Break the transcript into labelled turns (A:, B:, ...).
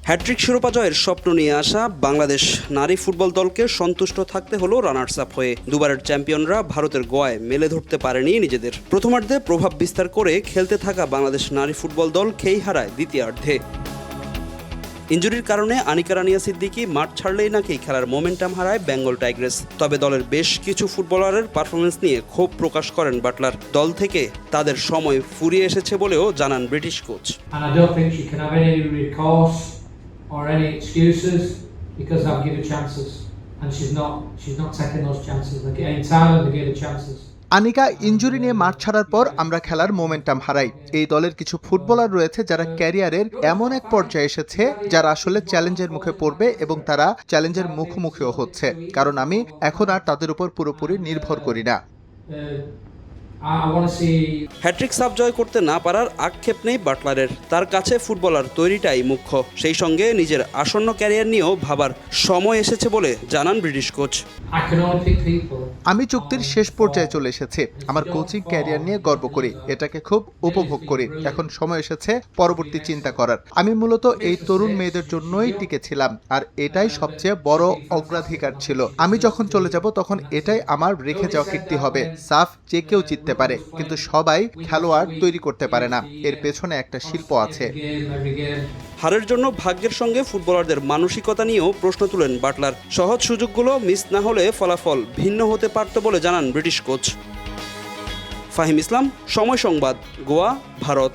A: Hat trick শিরোপা জয়ের স্বপ্ন নিয়ে আসা বাংলাদেশ নারী ফুটবল দলকে সন্তুষ্ট থাকতে হলো রানার্স আপ হয়ে। দুবারের চ্যাম্পিয়নরা ভারতের গোয়ায় মেলে ধরতে পারেনি নিজেদের। প্রথমার্ধে প্রভাব বিস্তার করে খেলতে থাকা বাংলাদেশ নারী ফুটবল দল খেই হারায় দ্বিতীয়ার্ধে। ইনজুরির কারণে আনিকা রানিয়া সিদ্দিকী মাঠ ছাড়লেই নাকি খেলার মোমেন্টাম হারায় বেঙ্গল টাইগ্রেস। তবে দলের বেশ কিছু ফুটবলারের পারফরমেন্স নিয়ে ক্ষোভ প্রকাশ করেন বাটলার। দল থেকে তাদের সময় ফুরিয়ে এসেছে বলেও জানান British coach.
B: Or any excuses because I've given chances and she's not taking those chances. Like in Thailand they gave her chances.
C: Anika injury নিয়ে মাঠ ছাড়ার পর আমরা খেলার মোমেন্টাম হারাই। এই দলের কিছু ফুটবলার রয়েছে যারা ক্যারিয়ারের এমন এক পর্যায়ে এসেছে যারা আসলে চ্যালেঞ্জের মুখে পড়বে এবং তারা চ্যালেঞ্জের মুখোমুখিও হচ্ছে, কারণ আমি এখন আর তাদের উপর পুরোপুরি নির্ভর করি না।
A: হ্যাট্রিক সাব জয় করতে না পারার আক্ষেপ নেই বাটলারের। তার কাছে ফুটবলার তৈরিটাই মুখ্য। সেই সঙ্গে নিজের আসন্ন ক্যারিয়ার নিয়েও ভাবার সময় এসেছে বলে জানান ব্রিটিশ কোচ।
C: আমি চুক্তির শেষ পর্যায়ে চলে এসেছি। আমার কোচিং ক্যারিয়ার নিয়ে গর্ব করি, এটাকে খুব উপভোগ করি। এখন সময় এসেছে পরবর্তী চিন্তা করার। আমি মূলত এই তরুণ মেয়েদের জন্যই টিকেছিলাম, আর এটাই সবচেয়ে বড় অগ্রাধিকার ছিল। আমি যখন চলে যাব তখন এটাই আমার রেখে যাওয়া কীর্তি হবে। সাফ যে কেউ জিততে পারে, কিন্তু সবাই খেলোয়াড় তৈরি করতে পারে না। এর পেছনে একটা শিল্প আছে।
A: হারের জন্য ভাগ্যের সঙ্গে ফুটবলারদের মানসিকতা নিয়েও প্রশ্ন তুলেন বাটলার। সহজ সুযোগগুলো মিস না হলে ফলাফল ভিন্ন হতে পারত বলে জানান ব্রিটিশ কোচ। ফাহিম ইসলাম, সময় সংবাদ, গোয়া, ভারত।